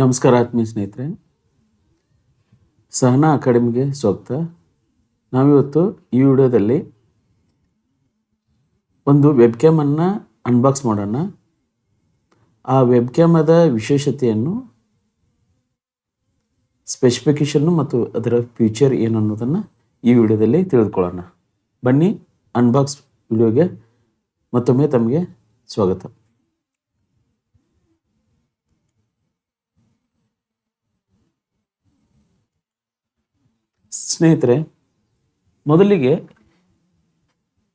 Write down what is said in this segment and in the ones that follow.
ನಮಸ್ಕಾರ ಆತ್ಮೀಯ ಸ್ನೇಹಿತರೆ, ಸಹನಾ ಅಕಾಡೆಮಿಗೆ ಸ್ವಾಗತ. ನಾವಿವತ್ತು ಈ ವಿಡಿಯೋದಲ್ಲಿ ಒಂದು ವೆಬ್ ಕ್ಯಾಮನ್ನು ಅನ್ಬಾಕ್ಸ್ ಮಾಡೋಣ. ಆ ವೆಬ್ ಕ್ಯಾಮದ ವಿಶೇಷತೆಯನ್ನು, ಸ್ಪೆಸಿಫಿಕೇಷನ್ನು ಮತ್ತು ಅದರ ಫ್ಯೂಚರ್ ಏನು ಅನ್ನೋದನ್ನು ಈ ವಿಡಿಯೋದಲ್ಲಿ ತಿಳಿದುಕೊಳ್ಳೋಣ. ಬನ್ನಿ, ಅನ್ಬಾಕ್ಸ್ ವಿಡಿಯೋಗೆ ಮತ್ತೊಮ್ಮೆ ತಮಗೆ ಸ್ವಾಗತ. ಸ್ನೇಹಿತರೆ, ಮೊದಲಿಗೆ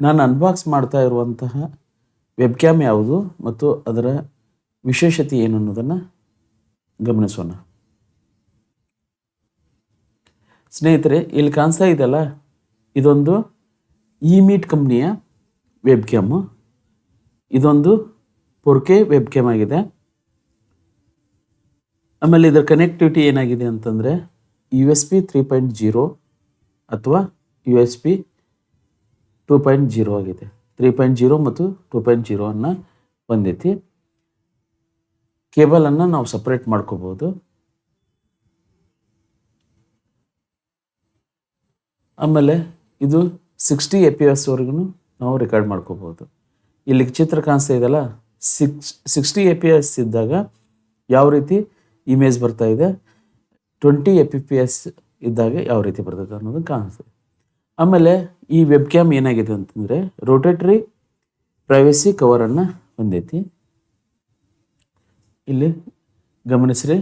ನಾನು ಅನ್ಬಾಕ್ಸ್ ಮಾಡ್ತಾ ಇರುವಂತಹ ವೆಬ್ ಕ್ಯಾಮ್ ಯಾವುದು ಮತ್ತು ಅದರ ವಿಶೇಷತೆ ಏನು ಅನ್ನೋದನ್ನು ಗಮನಿಸೋಣ. ಸ್ನೇಹಿತರೆ, ಇಲ್ಲಿ ಕಾಣಿಸ್ತಾ ಇದೆಯಲ್ಲ, ಇದೊಂದು ಇಮೀಟ್ ಕಂಪ್ನಿಯ ವೆಬ್ ಕ್ಯಾಮು. ಇದೊಂದು 4K ವೆಬ್ ಕ್ಯಾಮ್ ಆಗಿದೆ. ಆಮೇಲೆ ಇದರ ಕನೆಕ್ಟಿವಿಟಿ ಏನಾಗಿದೆ ಅಂತಂದರೆ USB 3.0 ಅಥವಾ USB 2.0 ಆಗಿದೆ. 3.0 ಮತ್ತು 2.0 ಅನ್ನು ಹೊಂದೈತಿ. ಕೇಬಲನ್ನು ನಾವು ಸಪ್ರೇಟ್ ಮಾಡ್ಕೋಬೋದು. ಆಮೇಲೆ ಇದು 60 FPS ವರೆಗೂ ನಾವು ರೆಕಾರ್ಡ್ ಮಾಡ್ಕೋಬೋದು. ಇಲ್ಲಿ ಚಿತ್ರ ಕಾಣಿಸ್ತಾ ಇದೆಯಲ್ಲ, 60 FPS ಇದ್ದಾಗ ಯಾವ ರೀತಿ ಇಮೇಜ್ ಬರ್ತಾ ಇದೆ, 20 FPS ಇದ್ದಾಗ ಯಾವ ರೀತಿ ಬರ್ತದೆ ಅನ್ನೋದು ಕಾಣಿಸ್ತದೆ. ಆಮೇಲೆ ಈ ವೆಬ್ ಕ್ಯಾಮ್ ಏನಾಗಿದೆ ಅಂತಂದರೆ ರೋಟೇಟ್ರಿ ಪ್ರೈವಸಿ ಕವರನ್ನು ಹೊಂದೈತಿ. ಇಲ್ಲಿ ಗಮನಿಸ್ರಿ,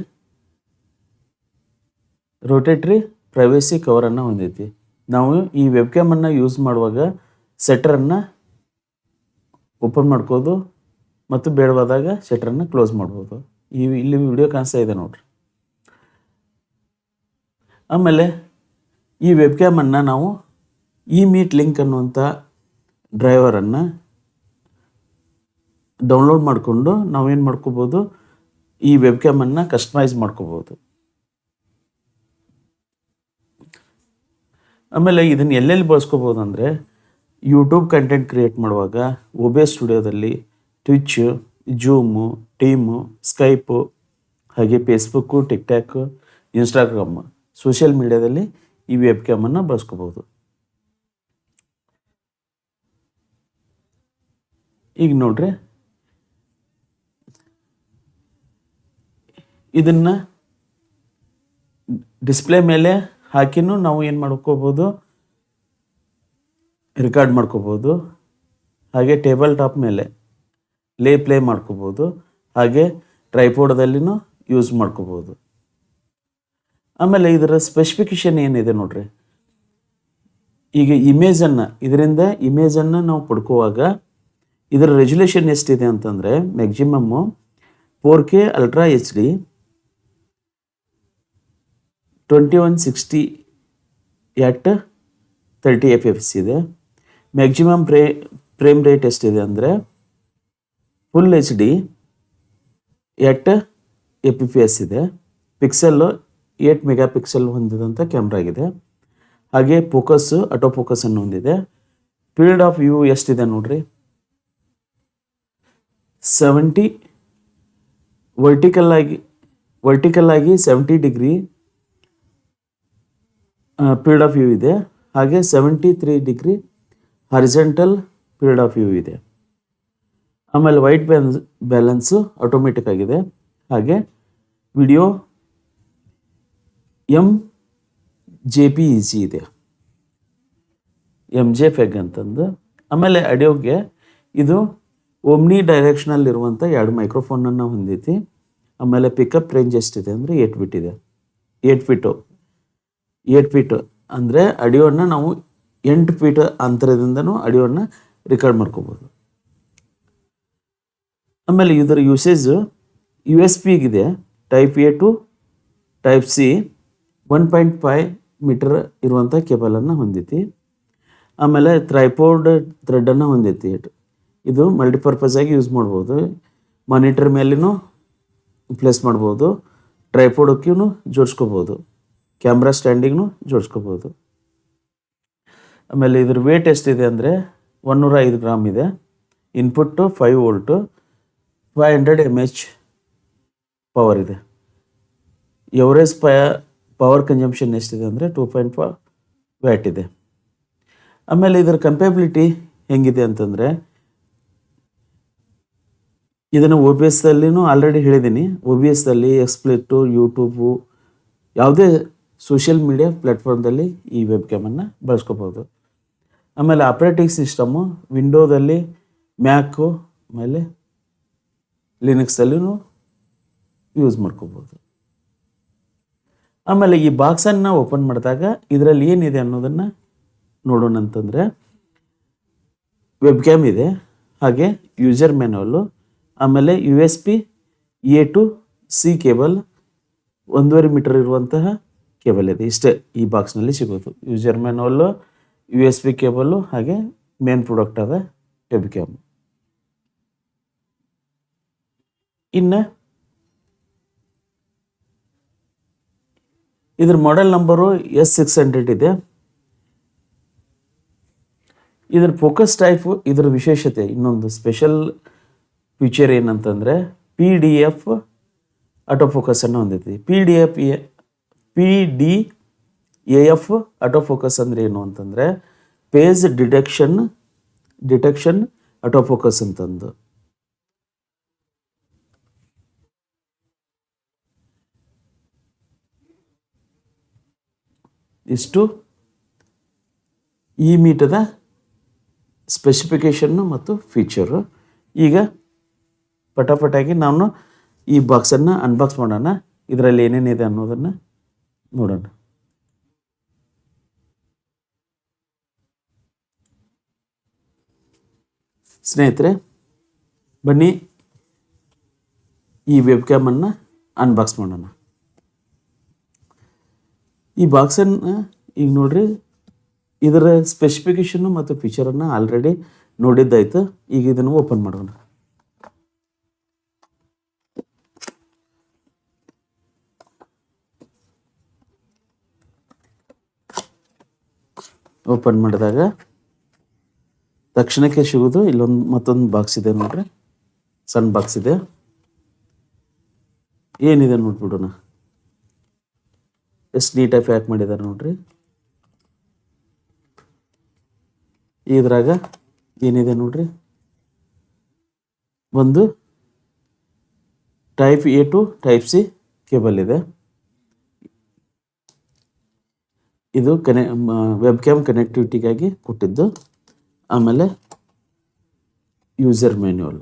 ರೋಟೇಟ್ರಿ ಪ್ರೈವಸಿ ಕವರನ್ನು ಹೊಂದೈತಿ. ನಾವು ಈ ವೆಬ್ ಕ್ಯಾಮನ್ನು ಯೂಸ್ ಮಾಡುವಾಗ ಸೆಟರನ್ನು ಓಪನ್ ಮಾಡ್ಕೋದು ಮತ್ತು ಬೇಡವಾದಾಗ ಶಟರನ್ನು ಕ್ಲೋಸ್ ಮಾಡ್ಬೋದು. ಇಲ್ಲಿ ವಿಡಿಯೋ ಕಾಣಿಸ್ತಾ ಇದೆ ನೋಡ್ರಿ. ಆಮೇಲೆ ಈ ವೆಬ್ ಕ್ಯಾಮನ್ನು ನಾವು ಇಮೀಟ್ ಲಿಂಕ್ ಅನ್ನುವಂಥ ಡ್ರೈವರನ್ನು ಡೌನ್ಲೋಡ್ ಮಾಡಿಕೊಂಡು ನಾವೇನು ಮಾಡ್ಕೋಬೋದು, ಈ ವೆಬ್ ಕ್ಯಾಮನ್ನು ಕಸ್ಟಮೈಸ್ ಮಾಡ್ಕೋಬೋದು. ಆಮೇಲೆ ಇದನ್ನು ಎಲ್ಲೆಲ್ಲಿ ಬಳಸ್ಕೋಬೋದು ಅಂದರೆ ಯೂಟ್ಯೂಬ್ ಕಂಟೆಂಟ್ ಕ್ರಿಯೇಟ್ ಮಾಡುವಾಗ, OBS ಸ್ಟುಡಿಯೋದಲ್ಲಿ, ಟ್ವಿಚ್, ಜೂಮು, ಟೀಮು, ಸ್ಕೈಪು, ಹಾಗೆ ಫೇಸ್ಬುಕ್ಕು, ಟಿಕ್ಟಾಕು, ಇನ್ಸ್ಟಾಗ್ರಾಮ್, ಸೋಷಿಯಲ್ ಮೀಡಿಯಾದಲ್ಲಿ ಈ ವೆಬ್ ಕ್ಯಾಮನ್ನು ಬಳಸ್ಕೋಬೋದು. ಈಗ ನೋಡ್ರಿ, ಇದನ್ನು ಡಿಸ್ಪ್ಲೇ ಮೇಲೆ ಹಾಕಿನೂ ನಾವು ಏನು ಮಾಡ್ಕೋಬೋದು, ರೆಕಾರ್ಡ್ ಮಾಡ್ಕೋಬೋದು. ಹಾಗೆ ಟೇಬಲ್ ಟಾಪ್ ಮೇಲೆ ಪ್ಲೇ ಮಾಡ್ಕೋಬೋದು. ಹಾಗೆ ಟ್ರೈಪೋಡದಲ್ಲಿನೂ ಯೂಸ್ ಮಾಡ್ಕೋಬೋದು. ಆಮೇಲೆ ಇದರ ಸ್ಪೆಸಿಫಿಕೇಷನ್ ಏನಿದೆ ನೋಡ್ರಿ. ಈಗ ಇದರಿಂದ ಇಮೇಜನ್ನು ನಾವು ಪಡ್ಕೋವಾಗ ಇದರ ರೆಜುಲೇಷನ್ ಎಷ್ಟಿದೆ ಅಂತಂದರೆ maximum 4K ultra HD 2160 at 30 FPS ಇದೆ. ಮ್ಯಾಕ್ಸಿಮಮ್ ಫ್ರೇಮ್ ರೇಟ್ ಎಷ್ಟಿದೆ ಅಂದರೆ ಫುಲ್ HD at FPS ಇದೆ. ಪಿಕ್ಸೆಲ್ಲು 8 ಮೆಗಾಪಿಕ್ಸೆಲ್ ಹೊಂದಿದಂಥ ಕ್ಯಾಮ್ರಾ ಆಗಿದೆ. ಹಾಗೆ ಆಟೋ ಫೋಕಸನ್ನು ಹೊಂದಿದೆ. ಫೀಲ್ಡ್ ಆಫ್ ವ್ಯೂ ಎಷ್ಟಿದೆ ನೋಡ್ರಿ, 70 ವರ್ಟಿಕಲ್ ಆಗಿ 70 ಡಿಗ್ರಿ ಫೀಲ್ಡ್ ಆಫ್ ವ್ಯೂ ಇದೆ. ಹಾಗೆ 73 degree horizontal field of view ಇದೆ. ಆಮೇಲೆ ವೈಟ್ ಬ್ಯಾಲೆನ್ಸು ಆಟೋಮೆಟಿಕ್ ಆಗಿದೆ. ಹಾಗೆ ವಿಡಿಯೋ MJPEG ಇದೆ, MJPEG ಅಂತಂದು. ಆಮೇಲೆ ಆಡಿಯೋಗೆ ಇದು ಓಮ್ನಿ ಡೈರೆಕ್ಷನಲ್ಲಿ ಇರುವಂಥ 2 ಮೈಕ್ರೋಫೋನನ್ನು ಹೊಂದೈತಿ. ಆಮೇಲೆ ಪಿಕಪ್ ರೇಂಜ್ ಎಷ್ಟಿದೆ ಅಂದರೆ 8 ಫೀಟ್ ಇದೆ. 8 ಫೀಟ್ ಅಂದರೆ ಆಡಿಯೋನ ನಾವು 8 ಫೀಟ್ ಅಂತರದಿಂದನೂ ಆಡಿಯೋನ ರೆಕಾರ್ಡ್ ಮಾಡ್ಕೋಬೋದು. ಆಮೇಲೆ ಇದರ ಯೂಸೇಜು USB ಇದೆ, type A to type C 1.5 metre ಇರುವಂಥ ಕೇಬಲನ್ನು ಹೊಂದೈತಿ. ಆಮೇಲೆ ಟ್ರೈಪೋಡ್ ಥ್ರೆಡನ್ನು ಹೊಂದೈತಿ. ಇದು ಮಲ್ಟಿಪರ್ಪಸ್ ಆಗಿ ಯೂಸ್ ಮಾಡ್ಬೋದು. ಮಾನಿಟರ್ ಮೇಲೇನೂ ಪ್ಲೇಸ್ ಮಾಡ್ಬೋದು, ಟ್ರೈಪೋಡಕ್ಕೂ ಜೋಡಿಸ್ಕೋಬೋದು, ಕ್ಯಾಮ್ರಾ ಸ್ಟ್ಯಾಂಡಿಗೂ ಜೋಡಿಸ್ಕೋಬೋದು. ಆಮೇಲೆ ಇದ್ರ ವೇಟ್ ಎಷ್ಟಿದೆ ಅಂದರೆ 105 ಗ್ರಾಮ್ ಇದೆ. ಇನ್ಪುಟ್ಟು 5 ವೋಲ್ಟು, 500 mAh ಪವರ್ ಇದೆ. ಎವರೇಜ್ ಪವರ್ ಕನ್ಸಂಪ್ಷನ್ ಎಷ್ಟಿದೆ ಅಂದರೆ 2.5 ವ್ಯಾಟ್ ಇದೆ. ಆಮೇಲೆ ಇದರ ಕಂಪೇಬಿಲಿಟಿ ಹೆಂಗಿದೆ ಅಂತಂದರೆ, ಇದನ್ನು OBS ಅಲ್ಲಿನೂ ಆಲ್ರೆಡಿ ಹೇಳಿದ್ದೀನಿ. OBS ಅಲ್ಲಿ ಎಕ್ಸ್ಪ್ಲಿಟ್ಟು, ಯೂಟ್ಯೂಬು, ಯಾವುದೇ ಸೋಷಿಯಲ್ ಮೀಡಿಯಾ ಪ್ಲ್ಯಾಟ್ಫಾರ್ಮ್ದಲ್ಲಿ ಈ ವೆಬ್ ಕ್ಯಾಮನ್ನು ಬಳಸ್ಕೋಬೋದು. ಆಮೇಲೆ ಆಪ್ರೇಟಿಂಗ್ ಸಿಸ್ಟಮು ವಿಂಡೋದಲ್ಲಿ, ಮ್ಯಾಕು, ಆಮೇಲೆ ಲಿನಕ್ಸಲ್ಲಿನೂ ಯೂಸ್ ಮಾಡ್ಕೋಬೋದು. ಆಮೇಲೆ ಈ ಬಾಕ್ಸನ್ನು ಓಪನ್ ಮಾಡಿದಾಗ ಇದರಲ್ಲಿ ಏನಿದೆ ಅನ್ನೋದನ್ನು ನೋಡೋಣ ಅಂತಂದರೆ, ವೆಬ್ ಕ್ಯಾಮ್ ಇದೆ, ಹಾಗೆ ಯೂಸರ್ ಮ್ಯಾನ್ಯುವಲ್ಲು, ಆಮೇಲೆ USB A to C cable 1.5 metre ಇರುವಂತಹ ಕೇಬಲ್ ಇದೆ. ಇಷ್ಟೇ ಈ ಬಾಕ್ಸ್ನಲ್ಲಿ ಸಿಗೋದು. ಯೂಸರ್ ಮ್ಯಾನ್ಯುವಲ್ಲು, USB ಕೇಬಲ್ಲು, ಹಾಗೆ ಮೇನ್ ಪ್ರಾಡಕ್ಟ್ ಆದ ವೆಬ್ ಕ್ಯಾಮ್. ಇನ್ನು ಇದ್ರ ಮಾಡೆಲ್ ನಂಬರು S600 ಇದೆ. ಇದ್ರ ಫೋಕಸ್ ಟೈಪು, ಇದರ ವಿಶೇಷತೆ, ಇನ್ನೊಂದು ಸ್ಪೆಷಲ್ ಫೀಚರ್ ಏನಂತಂದರೆ PDF ಆಟೋ ಫೋಕಸನ್ನು ಹೊಂದೈತಿ. PDAF ಆಟೋ ಫೋಕಸ್ ಅಂದರೆ ಏನು ಅಂತಂದರೆ ಪೇಜ್ ಡಿಟೆಕ್ಷನ್ ಆಟೋ ಫೋಕಸ್ ಅಂತಂದು. ಇಷ್ಟು ಈ ಮೀಟದ ಸ್ಪೆಸಿಫಿಕೇಷನ್ನು ಮತ್ತು ಫೀಚರು. ಈಗ ಪಟಾಪಟಾಗಿ ನಾನು ಈ ಬಾಕ್ಸನ್ನು ಅನ್ಬಾಕ್ಸ್ ಮಾಡೋಣ. ಇದರಲ್ಲಿ ಏನೇನಿದೆ ಅನ್ನೋದನ್ನು ನೋಡೋಣ. ಸ್ನೇಹಿತರೆ, ಬನ್ನಿ ಈ ವೆಬ್ ಕ್ಯಾಮನ್ನು ಅನ್ಬಾಕ್ಸ್ ಮಾಡೋಣ. ಈ ಬಾಕ್ಸನ್ನು ಈಗ ನೋಡ್ರಿ, ಇದರ ಸ್ಪೆಸಿಫಿಕೇಷನ್ನು ಮತ್ತು ಫೀಚರನ್ನು ಆಲ್ರೆಡಿ ನೋಡಿದ್ದಾಯ್ತು. ಈಗ ಇದನ್ನು ಓಪನ್ ಮಾಡೋಣ. ಓಪನ್ ಮಾಡಿದಾಗ ತಕ್ಷಣಕ್ಕೆ ಸಿಗೋದು ಮತ್ತೊಂದು ಬಾಕ್ಸ್ ಇದೆ ನೋಡ್ರಿ, ಸಣ್ಣ ಬಾಕ್ಸ್ ಇದೆ. ಏನಿದೆ ನೋಡ್ಬಿಡೋಣ. ಎಷ್ಟು ನೀಟಾಗಿ ಪ್ಯಾಕ್ ಮಾಡಿದ್ದಾರೆ ನೋಡ್ರಿ. ಇದ್ರಾಗ ಏನಿದೆ ನೋಡ್ರಿ, ಒಂದು type A to type C cable ಇದೆ. ಇದು ವೆಬ್ ಕ್ಯಾಮ್ ಕನೆಕ್ಟಿವಿಟಿಗಾಗಿ ಕೊಟ್ಟಿದ್ದು. ಆಮೇಲೆ ಯೂಸರ್ ಮ್ಯಾನ್ಯುವಲ್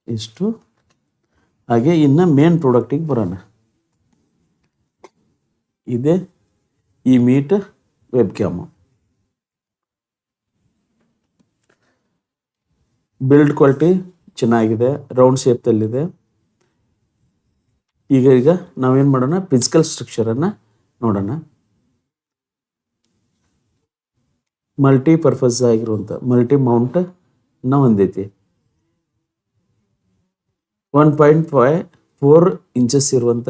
ಇಷ್ಟು. ಹಾಗೆ ಇನ್ನು ಮೇನ್ ಪ್ರಾಡಕ್ಟಿಗೆ ಬರೋಣ. ಇದೆ ಈ meet web cam. Build quality ಚೆನ್ನಾಗಿದೆ, ರೌಂಡ್ ಶೇಪ್ದಲ್ಲಿದೆ. ಈಗ ನಾವೇನು ಮಾಡೋಣ, ಫಿಸಿಕಲ್ ಸ್ಟ್ರಕ್ಚರನ್ನು ನೋಡೋಣ. ಮಲ್ಟಿಪರ್ಪಸ್ ಆಗಿರುವಂಥ ಮಲ್ಟಿ ಮೌಂಟನ್ನು ಹೊಂದೈತಿ. 1.4 ಇಂಚಸ್ ಇರುವಂಥ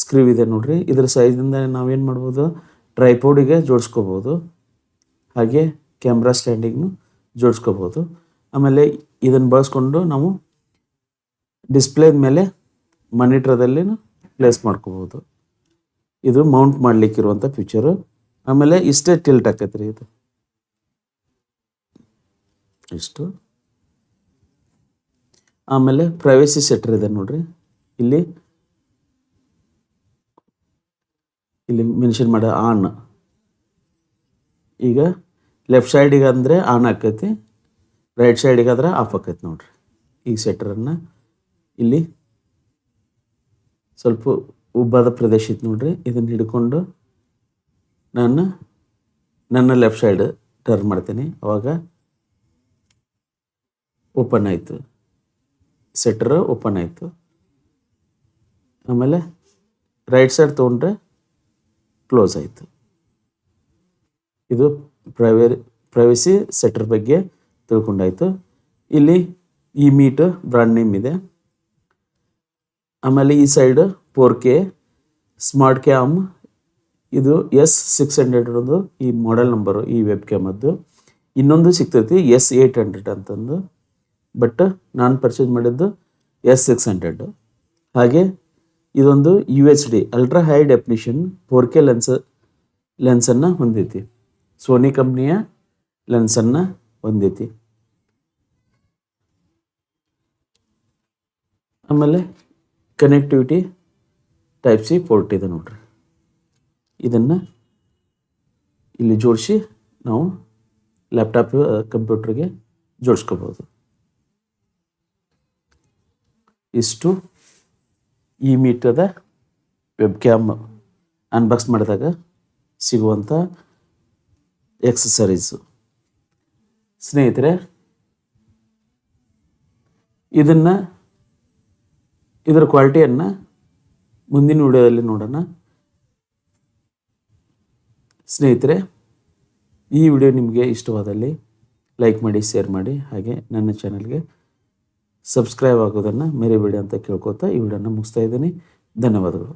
ಸ್ಕ್ರೀವ್ ಇದೆ ನೋಡ್ರಿ. ಇದರ ಸೈಜಿಂದ ನಾವೇನು ಮಾಡ್ಬೋದು, ಟ್ರೈಪೋಡಿಗೆ ಜೋಡಿಸ್ಕೋಬೋದು, ಹಾಗೆ ಕ್ಯಾಮ್ರಾ ಸ್ಟ್ಯಾಂಡಿಗೂ ಜೋಡಿಸ್ಕೋಬೋದು. ಆಮೇಲೆ ಇದನ್ನು ಬಳಸ್ಕೊಂಡು ನಾವು ಡಿಸ್ಪ್ಲೇ ಮೇಲೆ ಮಾನಿಟ್ರದಲ್ಲಿ ಪ್ಲೇಸ್ ಮಾಡ್ಕೋಬೋದು. ಇದು ಮೌಂಟ್ ಮಾಡಲಿಕ್ಕಿರುವಂಥ ಫೀಚರು. ಆಮೇಲೆ ಇಷ್ಟೇ ಟಿಲ್ಟ್ ಆಕೈತೆ ರೀ ಇದು. ಇಷ್ಟು. ಆಮೇಲೆ ಪ್ರೈವಸಿ ಸೆಟ್ಟರ್ ಇದೆ ನೋಡ್ರಿ. ಇಲ್ಲಿ ಮೆನ್ಷನ್ ಮಾಡಿ ಆನ್. ಈಗ ಲೆಫ್ಟ್ ಸೈಡಿಗೆ ಅಂದರೆ ಆನ್ ಆಕೈತಿ, ರೈಟ್ ಸೈಡಿಗೆ ಆದ್ರೆ ಆಫ್ ಆಕೈತಿ ನೋಡ್ರಿ. ಈ ಸೆಟ್ಟರನ್ನು ಇಲ್ಲಿ ಸ್ವಲ್ಪ ಉಬ್ಬಾದ ಪ್ರದೇಶ ಇತ್ತು ನೋಡ್ರಿ. ಇದನ್ನು ಹಿಡ್ಕೊಂಡು ನಾನು ನನ್ನ ಲೆಫ್ಟ್ ಸೈಡ್ ಟರ್ನ್ ಮಾಡ್ತೀನಿ. ಅವಾಗ ಓಪನ್ ಆಯಿತು, ಸೆಟ್ಟರ್ ಓಪನ್ ಆಯಿತು. ಆಮೇಲೆ ರೈಟ್ ಸೈಡ್ ತೊಗೊಂಡ್ರೆ ಕ್ಲೋಸ್ ಆಯಿತು. ಇದು ಪ್ರೈವಸಿ ಸೆಟ್ಟರ್ ಬಗ್ಗೆ ತಿಳ್ಕೊಂಡಾಯಿತು. ಇಲ್ಲಿ ಈ ಮೀಟ್ ಬ್ರ್ಯಾಂಡ್ ನೇಮ್ ಇದೆ. ಆಮೇಲೆ ಈ ಸೈಡ್ 4K ಸ್ಮಾರ್ಟ್ ಕ್ಯಾಮ್. ಇದು S600 ಈ ಮಾಡೆಲ್ ನಂಬರು ಈ ವೆಬ್ ಕ್ಯಾಮದ್ದು. ಇನ್ನೊಂದು ಸಿಗ್ತೈತಿ S800 ಅಂತಂದು, ಬಟ್ ನಾನು ಪರ್ಚೇಸ್ ಮಾಡಿದ್ದು S600. ಹಾಗೆ ಇದೊಂದು UHD ultra high definition 4K ಲೆನ್ಸನ್ನು ಹೊಂದೈತಿ. ಸೋನಿ ಕಂಪ್ನಿಯ ಲೆನ್ಸನ್ನು ಹೊಂದೈತಿ. ಆಮೇಲೆ ಕನೆಕ್ಟಿವಿಟಿ Type-C ಪೋರ್ಟ್ ಇದೆ ನೋಡ್ರಿ. ಇದನ್ನು ಇಲ್ಲಿ ಜೋಡಿಸಿ ನಾವು ಲ್ಯಾಪ್ಟಾಪ್ ಕಂಪ್ಯೂಟರ್ಗೆ ಜೋಡಿಸ್ಕೋಬೋದು. ಇಷ್ಟು ಈ ಮೀಟರ್ದ ವೆಬ್ ಕ್ಯಾಮ್ ಅನ್ಬಾಕ್ಸ್ ಮಾಡಿದಾಗ ಸಿಗುವಂಥ ಎಕ್ಸಸರೀಸು. ಸ್ನೇಹಿತರೆ, ಇದರ ಕ್ವಾಲಿಟಿಯನ್ನು ಮುಂದಿನ ವಿಡಿಯೋದಲ್ಲಿ ನೋಡೋಣ. ಸ್ನೇಹಿತರೆ, ಈ ವಿಡಿಯೋ ನಿಮಗೆ ಇಷ್ಟವಾದಲ್ಲಿ ಲೈಕ್ ಮಾಡಿ, ಶೇರ್ ಮಾಡಿ, ಹಾಗೆ ನನ್ನ ಚಾನಲ್ಗೆ ಸಬ್ಸ್ಕ್ರೈಬ್ ಆಗೋದನ್ನು ಮರಿಬೇಡಿ ಅಂತ ಕೇಳ್ಕೊತಾ ಈ ವಿಡಿಯೋನ ಮುಗಿಸ್ತಾ ಇದ್ದೀನಿ. ಧನ್ಯವಾದಗಳು.